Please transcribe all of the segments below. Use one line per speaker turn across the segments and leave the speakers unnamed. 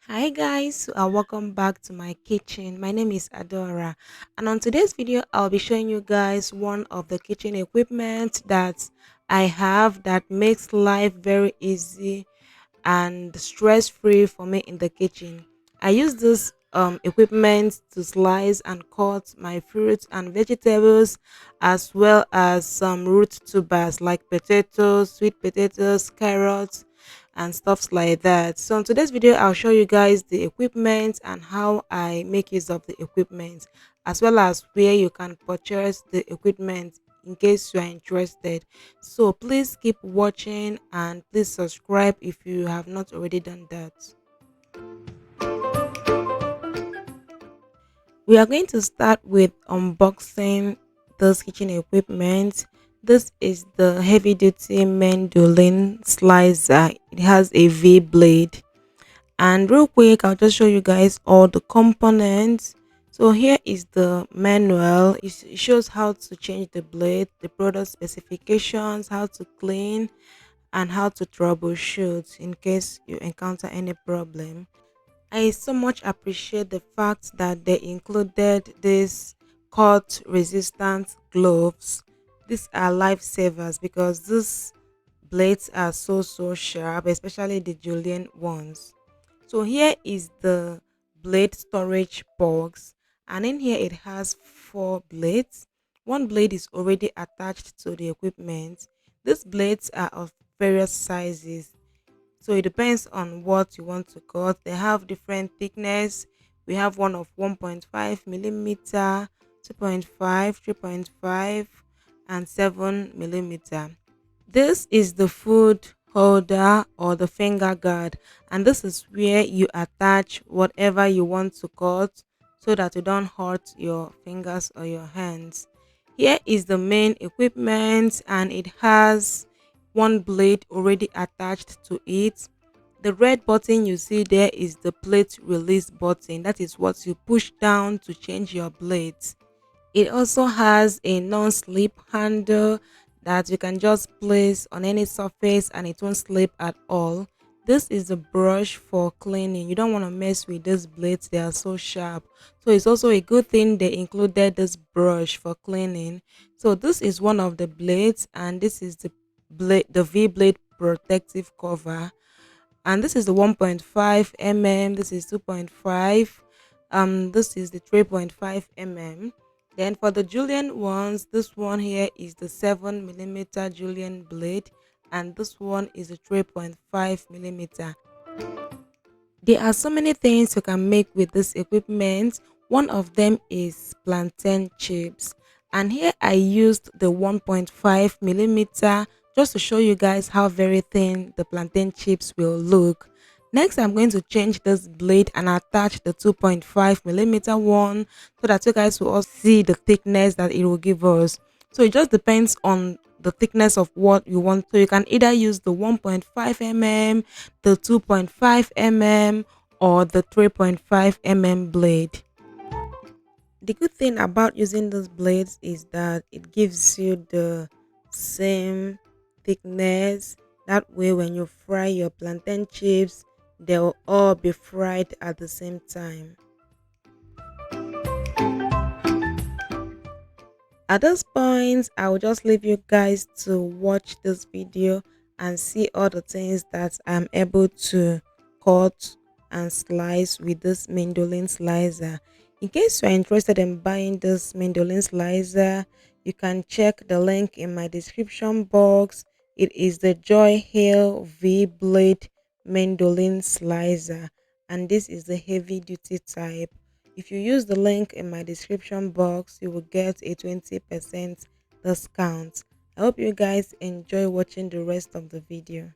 Hi guys, welcome back to my kitchen. My name is Adora, and on today's video I'll be showing you guys one of the kitchen equipment that I have that makes life very easy and stress free for me in the kitchen. I use this equipment to slice and cut my fruits and vegetables, as well as some root tubers like potatoes, sweet potatoes, carrots, and stuffs like that. So in today's video, I'll show you guys the equipment and how I make use of the equipment, as well as where you can purchase the equipment in case you are interested. So please keep watching and please subscribe if you have not already done that. We are going to start with unboxing this kitchen equipment. This is the heavy duty Mandoline slicer. It has a V blade. And real quick, I'll just show you guys all the components. So here is the manual. It shows how to change the blade, the product specifications, how to clean, and how to troubleshoot in case you encounter any problem. I so much appreciate the fact that they included this cut resistant gloves. These are lifesavers because these blades are so sharp, especially the Julian ones. So here is the blade storage box, and in here it has four blades. One blade is already attached to the equipment. These blades are of various sizes, so it depends on what you want to cut. They have different thickness. We have one of 1.5 millimeter, 2.5, 3.5, and 7 millimeter. This is the food holder or the finger guard, and this is where you attach whatever you want to cut so that you don't hurt your fingers or your hands. Here is the main equipment, and it has one blade already attached to it. The red button you see there is the plate release button. That is what you push down to change your blades. It also has a non-slip handle that you can just place on any surface and it won't slip at all. This is a brush for cleaning. You don't want to mess with these blades, they are so sharp. So it's also a good thing they included this brush for cleaning. So this is one of the blades, and this is the blade, the V blade protective cover. And this is the 1.5 mm, this is 2.5, this is the 3.5 mm. Then for the Julian ones, this one here is the 7 millimeter Julian blade, and this one is a 3.5 millimeter. There are so many things you can make with this equipment. One of them is plantain chips. And here I used the 1.5 millimeter just to show you guys how very thin the plantain chips will look. Next, I'm going to change this blade and attach the 2.5 millimeter one so that you guys will all see the thickness that it will give us. So it just depends on the thickness of what you want. So you can either use the 1.5 mm, the 2.5 mm, or the 3.5 mm blade. The good thing about using those blades is that it gives you the same thickness. That way, when you fry your plantain chips, they'll all be fried at the same time. At this point, I will just leave you guys to watch this video and see all the things that I'm able to cut and slice with this Mandoline slicer. In case you are interested in buying this Mandoline slicer, you can check the link in my description box. It is the Joyhill V blade Mandoline slicer, and this is the heavy duty type. If you use the link in my description box, you will get a 20% discount. I hope you guys enjoy watching the rest of the video.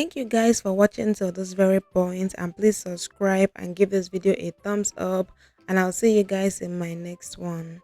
Thank you guys for watching till this very point, and please subscribe and give this video a thumbs up, and I'll see you guys in my next one.